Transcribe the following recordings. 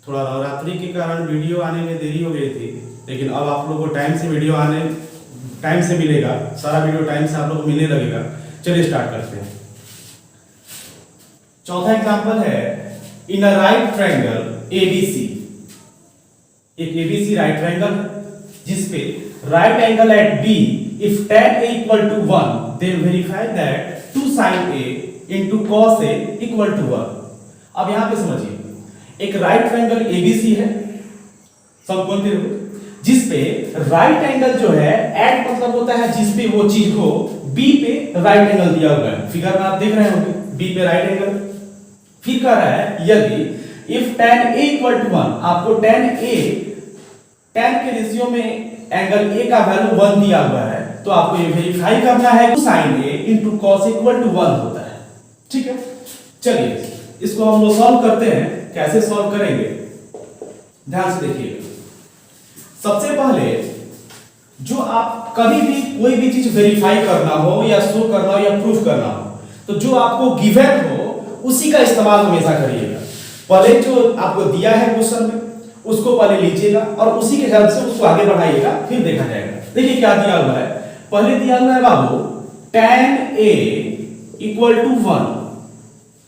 थोड़ा नवरात्रि के कारण वीडियो आने में देरी हो गई थी, लेकिन अब आप लोगों को टाइम से वीडियो आने टाइम से मिलेगा, सारा वीडियो टाइम से आप लोग को मिलने लगेगा। चलिए स्टार्ट करते हैं। चौथा एग्जांपल है in a right triangle ABC. एक एबीसी राइट ट्रायंगल जिसपे right angle at B if tan a equal to 1 then verify that 2 sin a into cos a equal to 1। अब यहां पे समझिए, एक राइट ट्रायंगल एबीसी है समकोण त्रिभुज जिसपे राइट एंगल जो है एट मतलब होता है जिसपे वो चीज को बी पे राइट एंगल दिया हुआ है। फिगर में आप देख रहे होंगे बी पे राइट एंगल। फिर कह रहा है यदि if tan a equal to 1, आपको tan के रेशियो में एंगल a का वैल्यू 1 दिया हुआ है, तो आपको ये वेरीफाई करना है sin a into cos equal to 1 होता है। ठीक है, चलिए इसको हम लोग सॉल्व करते हैं। कैसे सॉल्व करेंगे ध्यान से देखिएगा। सबसे पहले जो आप कभी भी कोई भी चीज वेरीफाई करना हो या शो करना हो या प्रूफ करना हो, तो जो आपको गिवन हो उसी का इस्तेमाल हमेशा करिएगा। पहले जो आपको दिया है क्वेश्चन में उसको पहले लीजिएगा और उसी के हेल्प से उसको आगे बढ़ाइएगा, फिर देखा जाएगा। देखिए क्या दिया हुआ है, पहले दिया हुआ है बाबू tan a equal to 1,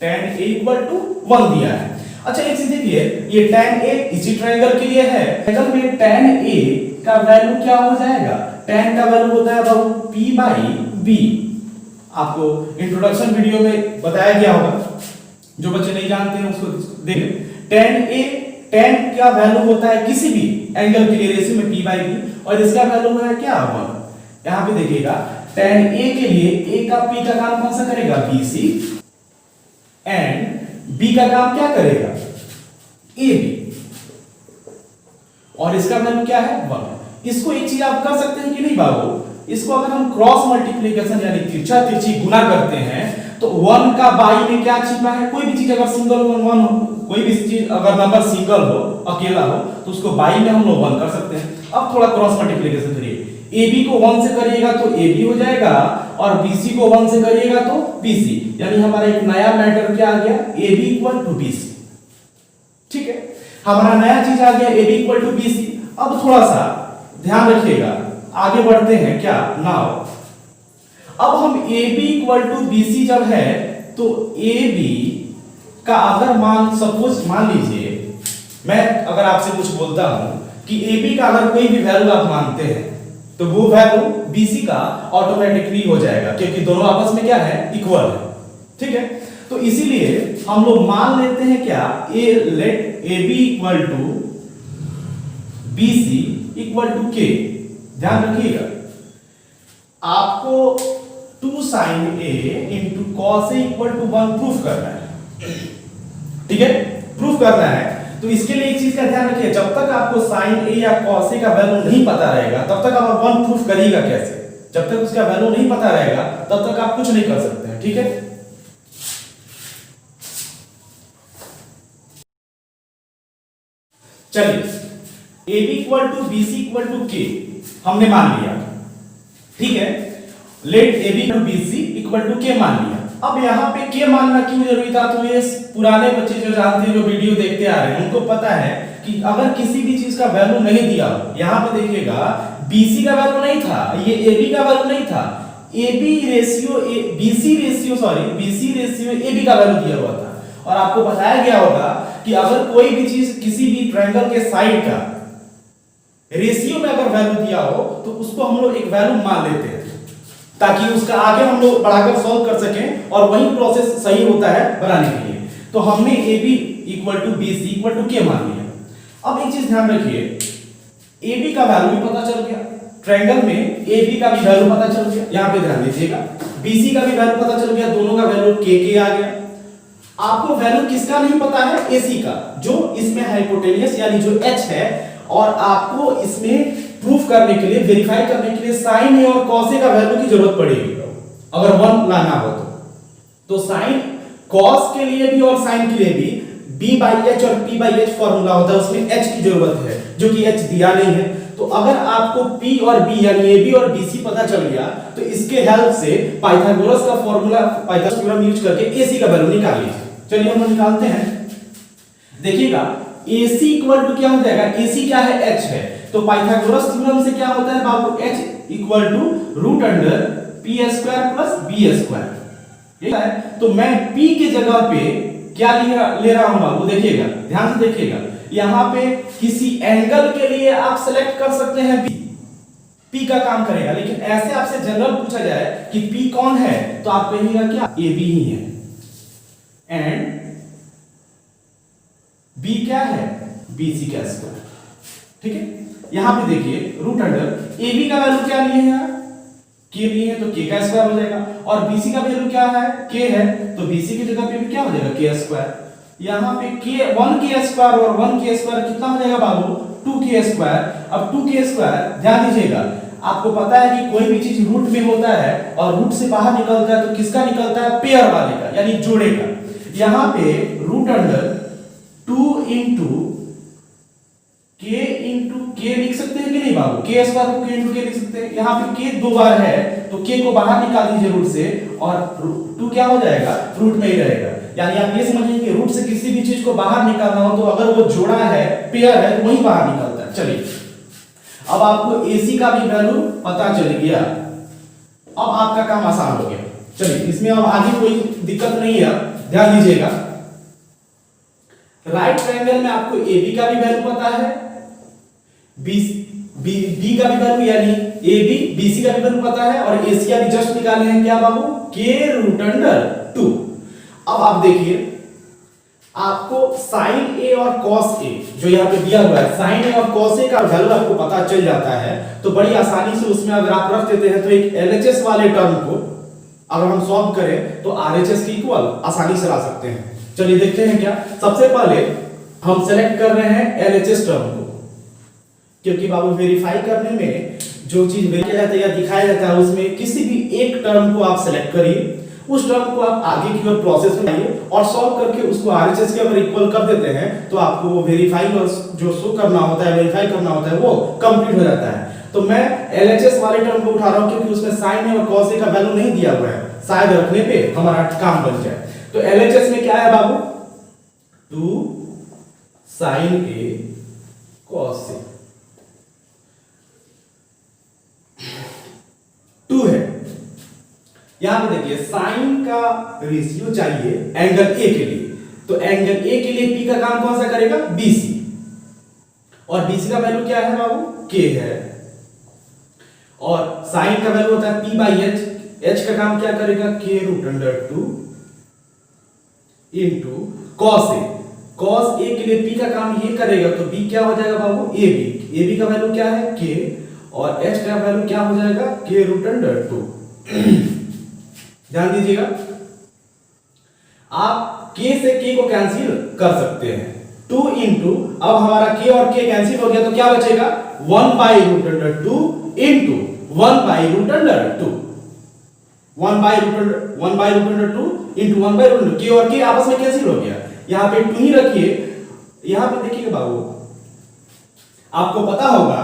tan a equal to 1 दिया है। अच्छा एक चीज देखिए, ये tan a इसी ट्रायंगल के लिए है। ट्रायंगल में tan a का वैल्यू क्या हो जाएगा, tan का वैल्यू होता है बाबू p by b। आपको इंट्रोडक्शन वीडियो में बताया गया होगा, जो बच्चे नहीं जानते हैं उसको देखें। tan का वैल्यू होता है किसी भी एंगल के लिए रेशियो में p by b, और इसका वैल्यू है क्या 1। यहां पे देखिएगा tan a के लिए a का p का काम कौन सा करेगा bc, एंड b का काम क्या करेगा ab, और इसका वैल्यू क्या है 1। इसको एक चीज आप कर सकते हैं कि नहीं बाबू, इसको अगर हम क्रॉस मल्टीप्लिकेशन यानी तिरछा तिरछी गुना करते हैं तो 1 का बाई में क्या छिपा है, कोई भी चीज अगर सिंगल 1 हो, कोई भी चीज अगर नंबर सिंगल हो अकेला हो तो उसको बाई में हम लोग 1 कर सकते हैं। अब थोड़ा क्रॉस मल्टीप्लिकेशन करिए, AB को 1 से करिएगा तो AB हो जाएगा और BC को 1 से करिएगा तो BC, यानी हमारा एक नया मैटर क्या आ गया AB इक्वल टू BC। ठीक है, हमारा नया चीज आ गया AB इक्वल टू BC। अब थोड़ा सा ध्यान रखिएगा, आगे बढ़ते हैं क्या नाउ। अब हम AB इक्वल टू BC जब है तो AB का अगर मान सपोज मान लीजिए मैं अगर आपसे कुछ बोलता हूं कि AB का अगर कोई भी वैल्यू आप मानते हैं तो वो वैल्यू BC का ऑटोमेटिकली हो जाएगा, क्योंकि दोनों आपस में क्या है इक्वल है। ठीक है, तो इसीलिए हम लोग मान लेते हैं क्या let AB equal to BC equal to K। ध्यान रखिएगा, आपको 2 sin A into cos A equal to 1 proof करना है। ठीक है, प्रूफ करना है तो इसके लिए एक चीज का ध्यान रखिए, जब तक आपको sin A या cos A का वैल्यू नहीं पता रहेगा तब तक आप 1 प्रूफ करिएगा कैसे। जब तक उसका वैल्यू नहीं पता रहेगा तब तक आप कुछ नहीं कर सकते हैं। ठीक है, चलिए AB equal to BC equal to K हमने मान लिया। ठीक है, let AB to BC equal to K मान लिया। अब यहाँ पे K मानना क्यों जरूरी था, तो ये पुराने बच्चे जो जानते हैं, जो वीडियो देखते आ रहे हैं, उनको पता है कि अगर किसी भी चीज का वैल्यू नहीं दिया, यहाँ पे देखिएगा BC का वैल्यू नहीं था, ये AB का वैल्यू नहीं था, BC रेशियो AB का वैल्यू दिया हुआ था। और आपको बताया गया होगा कि अगर कोई भी चीज किसी भी ट्रायंगल के साइड का रेशियो में अगर वैल्यू दिया हो तो उसको हम लोग एक वैल्यू मान लेते हैं, ताकि उसका आगे हम लोग बढ़ाकर सॉल्व कर सकें, और वही प्रोसेस सही होता है बनाने के लिए। तो हमने AB equal to BC equal to K मान लिया। अब एक चीज ध्यान रखिए, AB का वैल्यू भी पता चल गया, ट्रायंगल में AB का भी वैल्यू पता चल गया, यहां पे ध्यान दीजिएगा, BC का भी वैल्यू पता चल गया, दोनों का वैल्यू K आ गया। आपको वैल्यू किसका नहीं पता है, AC का, जो इसमें हाइपोटेनियस यानी जो H है, और आपको इसमें प्रूफ करने के लिए, वेरीफाई करने के लिए sin A और cos A का वैल्यू की जरूरत पड़ेगी अगर 1 लाना हो तो sin cos के लिए भी और sin के लिए भी b by h और p by h फॉर्मूला होता है, उसमें h की जरूरत है जो कि h दिया नहीं है। तो अगर आपको p और b यानी ab और bc पता चल गया तो इसके हेल्प से पाइथागोरस का फॉर्मूला, पाइथागोरस थ्योरम यूज करके ac का वैल्यू निकाल लीजिए। चलिए हम निकालते हैं। देखिएगा AC इक्वल टू क्या हो जाएगा, AC क्या है, H है, तो पाइथागोरस थ्योरम से क्या होता है बाबू, H equal to root under p square plus b square, ठीक है। तो मैं P की जगह पे क्या ले रहा हूं बाबू, देखिएगा ध्यान से देखिएगा, यहां पे किसी एंगल के लिए आप सेलेक्ट कर सकते हैं P का काम करेगा, लेकिन ऐसे आपसे जनरल पूछा जाए कि P कौन है तो आप कहिएगा क्या, AB ही है, एंड B क्या है, BC का स्क्वायर, ठीक है। यहां पे देखिए रूट अंडर AB का वैल्यू क्या लिए हैं, K लिए हैं, तो K का स्क्वायर हो जाएगा, और BC का वैल्यू क्या है, K है, तो BC की जगह पे भी क्या हो जाएगा, K स्क्वायर। यहां पे K 1K स्क्वायर और 1K स्क्वायर कितना हो जाएगा बाबू, 2K स्क्वायर। अब 2K स्क्वायर ध्यान दीजिएगा, आपको पता है कि कोई भी चीज रूट में होता है और रूट से बाहर निकलता है तो किसका निकलता है, पेयर वाले का, यानी जोड़े का। यहां पे रूट अंडर 2 इंटू k लिख सकते हैं कि नहीं बाबू, k स्क्वायर को k इंटू k लिख सकते हैं। यहाँ पे k दो बार है तो k को बाहर निकाल दीजिए रूट से, और 2 क्या हो जाएगा, रूट में ही रहेगा। यानी आप ये समझिए कि रूट से किसी भी चीज को बाहर निकालना हो तो अगर वो जोड़ा है, पेयर है, तो वही बाहर निकलता है। चलिए अब आपको AC का भी वैल्यू पता चल गया, अब आपका काम आसान हो गया। चलिए इसमें अब आगे कोई दिक्कत नहीं है, ध्यान दीजिएगा। राइट ट्रायंगल में आपको AB का भी वैल्यू पता है, B का भी वैल्यू यानी AB BC का भी वैल्यू पता है, और AC का भी जस्ट निकाले हैं क्या बाबू, K रूट अंडर 2। अब आप देखिए आपको sin A और cos A जो यहाँ पे दिया हुआ है, sin A और cos A का वैल्यू आपको पता चल जाता है, तो बड़ी आसानी से उसमें अगर आप रख देते हैं तो एक LHS वाले टर्म को अगर हम सॉल्व करें तो RHS के इक्वल आसानी से ला सकते हैं। चलिए देखते हैं क्या। सबसे पहले हम सेलेक्ट कर रहे हैं LHS टर्म को, क्योंकि बाबू वेरीफाई करने में जो चीज किया जाता है या दिखाया जाता है उसमें किसी भी एक टर्म को आप सेलेक्ट करिए, उस टर्म को आप आगे की ओर प्रोसेस में लाइए और सॉल्व करके उसको RHS के अगर इक्वल कर देते हैं तो आपको वो वेरीफाई और जो शो करना होता है, वेरीफाई करना होता है, वो कंप्लीट हो जाता है। तो मैं LHS वाले टर्म को उठा रहा हूं क्योंकि उसमें sin A और cos A का वैल्यू नहीं दिया हुआ है, शायद रखने पे हमारा काम बन जाए। तो LHS में क्या है बाबू, 2 sin A cos A 2 है। यहां पे देखिए साइन का रेशियो चाहिए एंगल ए के लिए, तो एंगल ए के लिए P का काम कौन सा करेगा, BC, और BC का वैल्यू क्या है बाबू, K है, और साइन का वैल्यू होता है P बाई H, H का काम क्या करेगा, K root under 2 into cos A। cos A के लिए P का काम ये करेगा तो B क्या हो जाएगा बाबू, AB का वैल्यू क्या है, K, और H का वैल्यू क्या हो जाएगा, K रूट अंडर 2। ध्यान दीजिएगा, आप K से K को कैंसिल कर सकते हैं, 2 इंटू, अब हमारा K और K कैंसिल हो गया तो क्या बचेगा, 1 by root under 2 into 1 by root under 2, 1 by root under 2 into 1 by root under, K और K आपस में कैंसिल हो गया, यहां पे 2 ही रखिए। यहां पे देखिएगा बाबू, आपको पता होगा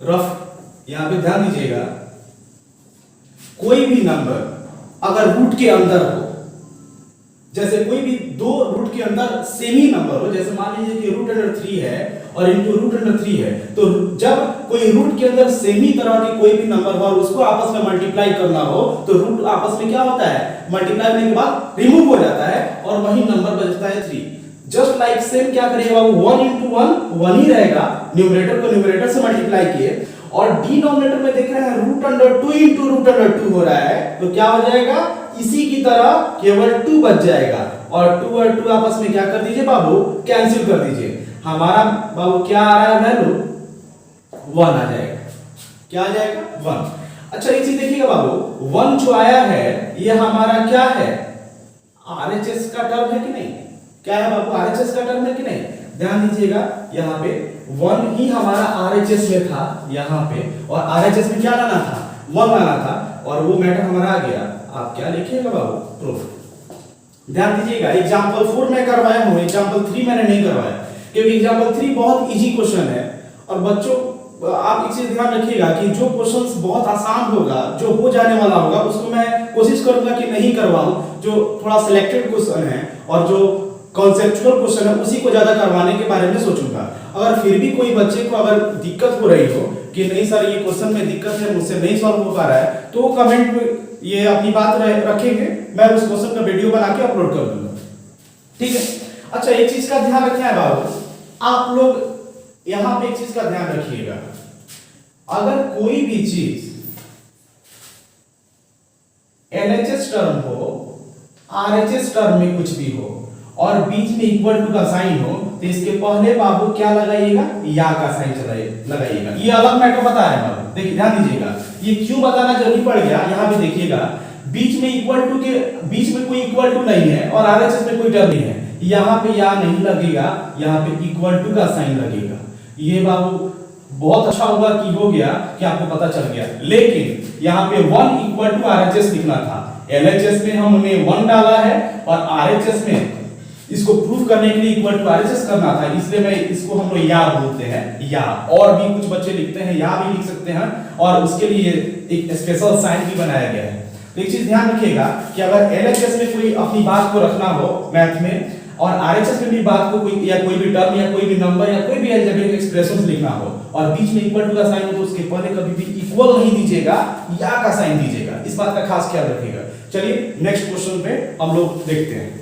रफ, यहां पे ध्यान दीजिएगा, कोई भी नंबर अगर रूट के अंदर हो, जैसे कोई भी दो रूट के अंदर सेम ही नंबर हो, जैसे मान लीजिए कि रूट अंडर 3 है और इंटू रूट अंडर 3 है, तो जब कोई रूट के अंदर सेम ही तरह के कोई भी नंबर हो और उसको आपस में मल्टीप्लाई करना हो तो रूट आपस में क्या होता है, मल्टीप्लाई करने के बाद रिमूव हो जाता है और वही नंबर बचता है 3। जस्ट लाइक सेम क्या करिएगा बाबू, 1 इंटू 1 ही रहेगा, न्यूमरेटर को न्यूमरेटर से मल्टीप्लाई किए, और डिनोमिनेटर में देख रहे हैं root under 2 into root under 2 हो रहा है, तो क्या हो जाएगा, इसी की तरह केवल 2 बच जाएगा, और 2 और 2 आपस में क्या कर दीजिए बाबू, कैंसिल कर दीजिए। हमारा बाबू क्या आ रहा है, वैल्यू 1 आ जाएगा, क्या आ जाएगा, 1। अच्छा एक चीज देखिएगा बाबू, 1 जो आया है ये हमारा क्या है, RHS का टर्म है कि नहीं, क्या है बाबू, RHS का टर्म है कि नहीं। ध्यान दीजिएगा यहाँ पे 1 ही हमारा RHS में था यहाँ पे, और RHS में क्या लाना था, 1 लाना था, और वो मैटर हमारा आ गया। आप क्या लिखिएगा बाबू, प्रूफ। ध्यान दीजिएगा, एग्जांपल 4 में करवाया हूं, एग्जांपल 3 मैंने नहीं करवाया, क्योंकि एग्जांपल 3 बहुत इजी क्वेश्चन है, और बच्चों आप एक चीज ध्यान रखिएगा कि जो क्वेश्चंस बहुत आसान होगा, जो हो जाने वाला होगा, उसको मैं कोशिश करूंगा कि नहीं करवाऊं, जो थोड़ा सिलेक्टेड क्वेश्चन है और जो कॉन्सेप्चुअल क्वेश्चन है उसी को ज्यादा करवाने के बारे में सोचूंगा। अगर फिर भी कोई बच्चे को अगर दिक्कत हो रही हो कि नहीं सर ये क्वेश्चन में दिक्कत है, मुझसे नहीं सॉल्व हो पा रहा है, तो कमेंट में ये अपनी बात रखेंगे, मैं उस क्वेश्चन का वीडियो बना के अपलोड कर दूंगा, ठीक है। अच्छा, एक चीज का ध्यान रखना है बाबू, आप लोग यहां पे एक चीज का ध्यान रखिएगा, अगर कोई भी चीज एलएचएस टर्म हो, आरएचएस टर्म में कुछ भी हो और बीच में इक्वल टू का साइन हो, तो इसके पहले बाबू क्या लगाइएगा, या का साइन लगाइएगा। ये अलग मैटर बता रहे हैं बाबू, देखिए ध्यान दीजिएगा, ये क्यों बताना जरूरी पड़ गया, यहां भी देखिएगा, बीच में इक्वल टू के बीच में कोई इक्वल टू नहीं है और आरएचएस में कोई टर्म नहीं है, यहां पे या नहीं लगेगा, यहां पे इक्वल टू का साइन लगेगा। ये बाबू बहुत अच्छा हुआ कि हो गया कि आपको पता चल गया, लेकिन यहां पे 1 इक्वल टू आरएचएस लिखना था, एलएचएस में हमने 1 डाला है और आरएचएस में इसको प्रूफ करने के लिए इक्वल टू आरएचएस करना था, इसलिए मैं इसको हम लोग या बोलते हैं, या। और भी कुछ बच्चे लिखते हैं या भी लिख सकते हैं, और उसके लिए एक स्पेशल साइन भी बनाया गया है। तो एक चीज ध्यान रखिएगा कि अगर एलएचएस में कोई अपनी बात को रखना हो मैथ में, और आरएचएस में भी बात को कोई या कोई भी टर्म या कोई भी नंबर या कोई भी अलजेब्रिक एक्सप्रेशंस लिखना हो और बीच में इक्वल टू का साइन हो, तो उसके पहले कभी भी इक्वल नहीं दीजिएगा, या का साइन दीजिएगा, इस बात का खास ख्याल रखिएगा। चलिए नेक्स्ट क्वेश्चन पे हम लोग देखते हैं।